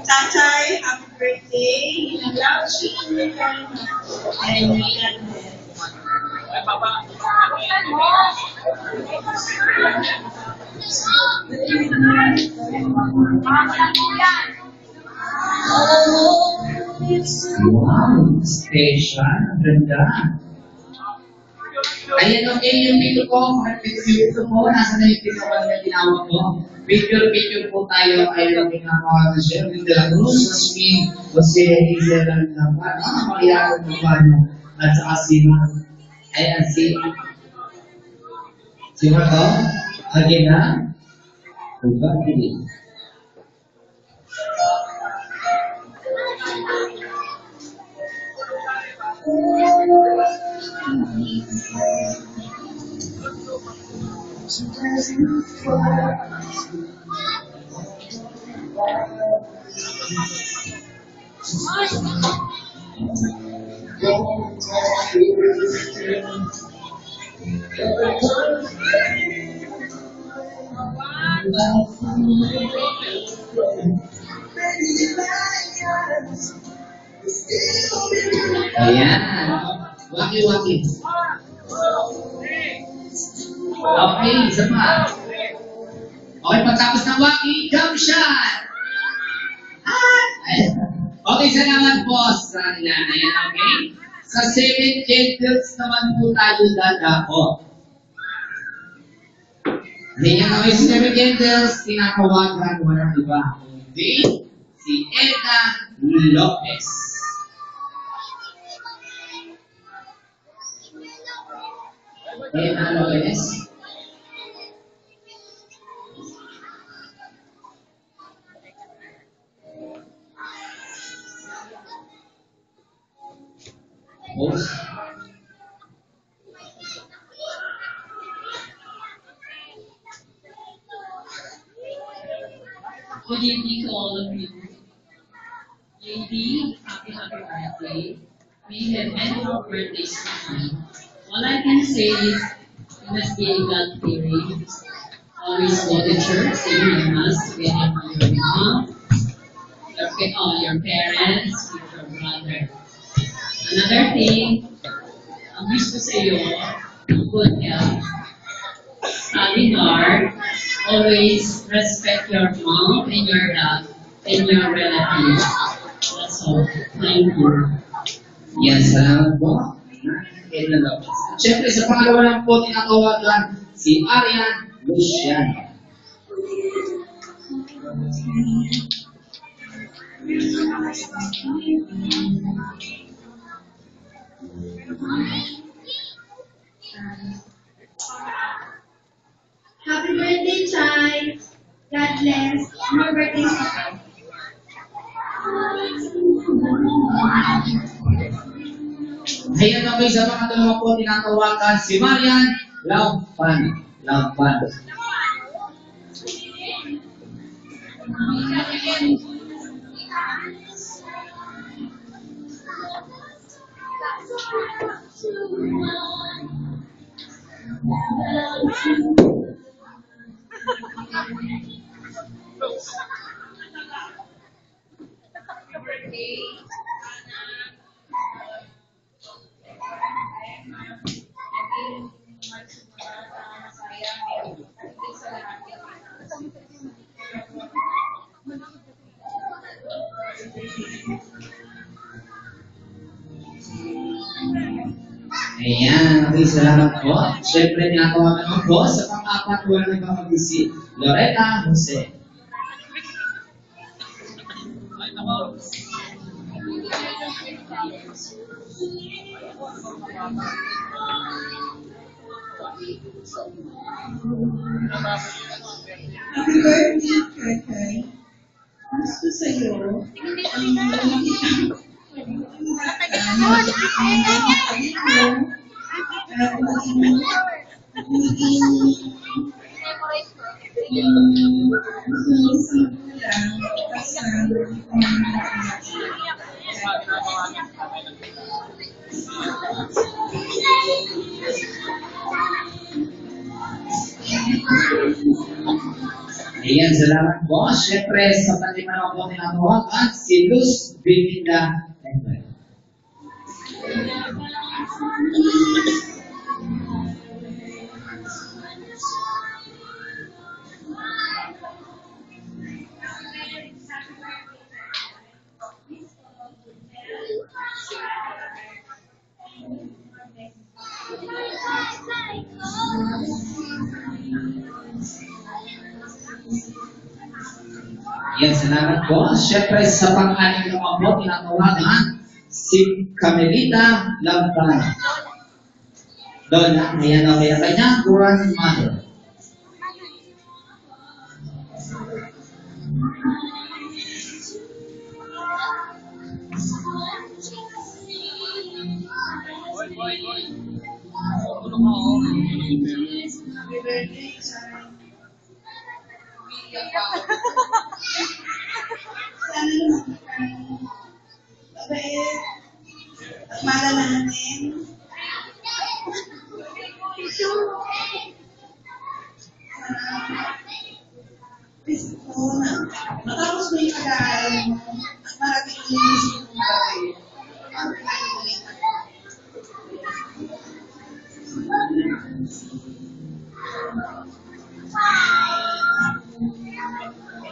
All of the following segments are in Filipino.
Tatay, happy birthday. We love you very much. And we love you. Wow, special. Ang ganda. Ayan, okay, yung pito ko. Pito ko. Nasa na yung pito ko na tinawag ko. Picture po tayo. Ayan, okay nga mga kasya. Yung De La Cruz, Rasmin, Jose, Hazel, Napan. Makakayakot na pa niya. At saka si ayan, si Marco. Again na. Diba? Hindi. Ayan. Waki-waki. Okay, isa pa. Okay, pagtapos ng waki, jump shot! Okay, salamat po sa kanila. Ayan, okay? Sa 7 gentles naman po tayo dadako. Ayan, okay, si 7 gentles, tinatawagan walang iba. Hindi, si Edna Lopez. Edna Lopez. Host. Good evening to all of you. JD, happy birthday. We have many more birthdays tonight. All I can say is you must be a God-fearing. Always go to church, say your mass together with your mom, your parents, with your brother. Another thing, ang wish ko sa iyo, good health, study hard, always respect your mom and your dad and your relatives. That's all. Thank you. Yan, salamat po. Edna Lopez. Siyempre, sa pangalawa lang po tinatawagan si Arian Luciano. Happy birthday, Chai. God bless. More birthdays to come. Ayan, okay, sa pangalawa po tinatawagan si Marian Laufan. Ayan, okay, salamat po. Siyempre, tinatawagan po sa pang-apat wala na ba si Loretta Jose. Happy birthday, Tatay. Gusto sa'yo, Ayan, salamat po. Siyempre, sa pati-manaw po tinatawagan, si Luz Belinda Edward. Yan, salamat po. Siyempre, sa pang-anim naman po, tinatawagan si Camelita Lampara. Lola, ayan o, kaya kanya, grandmother. Happy birthday, Sai. Sana naman mabait at malalahanin. Gusto ko na matapos mo yung pag-aaral mo at marating ang inisip mo bagay. Ang pinag-ulit.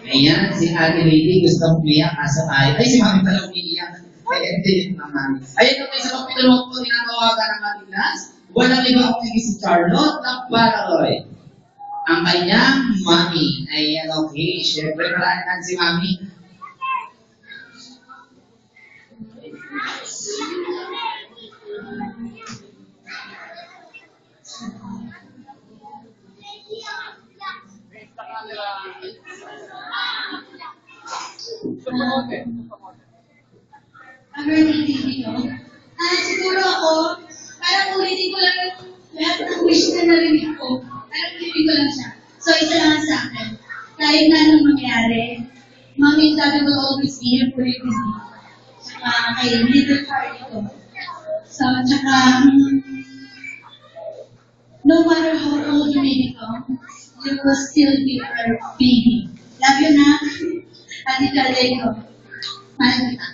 Ayan, si Ate Lady gusto umiyak kaso ay si Mami pala umiiyak. Ay, hindi naman. Ayan naman sa pagpitulong po tinatawagan ng ating class. Walang iba kung hindi si Charlotte ng Pararoy. Ang kanyang Mami. Ayan, okay. Siyempre, malaan si Mami. Ang birthday baby ko. Siguro ako, parang ulitin ko lang yung lahat ng wish na narinig ko. Parang ulitin ko lang siya. So, isa lang sa akin. Kahit na anong mangyari, Mommy and Daddy will always be here for you with me. Tsaka kay little party ko. So, tsaka, no matter how old you may become, you will still be our baby. Love you na. At italay ko. Mahal kita.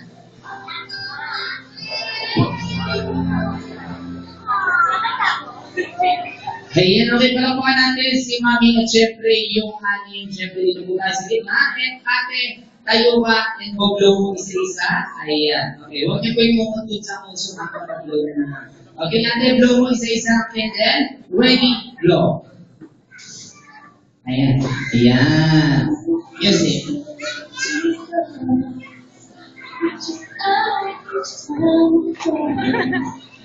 Ayan, okay pala po natin si Mami at syempre yung aning syempre dito po tayo sa gitna. And ate, tayo ba and mag-blow mo isa-isa? Ayan, okay. Huwag niyo po yung mukha sa puso na kapag-blow na naman. Okay, ate, blow mo isa-isa and then, ready, blow. Ayan, ayan. Music.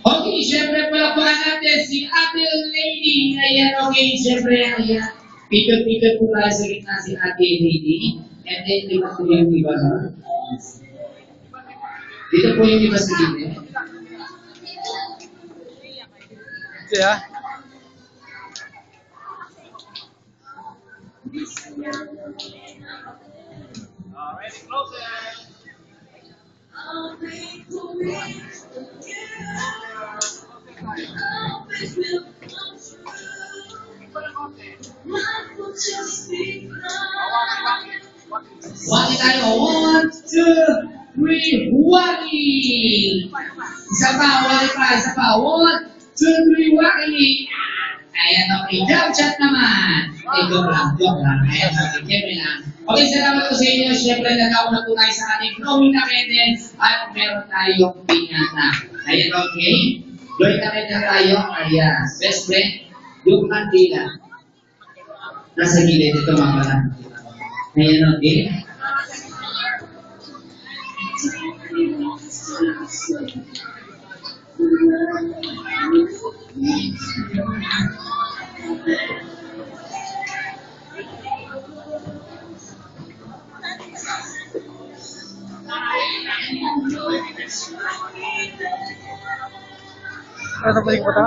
Okay, syempre palapakan natin si Ate Lady. Ayan, okay, syempre, ayan. Picture-picture po tayo sa gitna si Ate Lady. And then, di ba po yung iba, no? Dito po yung iba sa gitna. Yeah. Alright, closer. Wagi tayo. 1, 2, 3, wagi! Isa pa, wagi pa, isa pa. 1, 2, 3, wagi! Ayan, okay. Jump shot naman. Okay, joke lang. Ayan, okay, kemi lang. Okay, salamat po sa inyo. Siyempre, nagkauna po tayo sa ating blowing na kenden at meron tayong piñata. Ayan, okay. Blowing na kenden tayo. Ayan, best friend, yung kandila. Nasa gilid ito mga pala. Ayan, okay. Ano ba yung kota?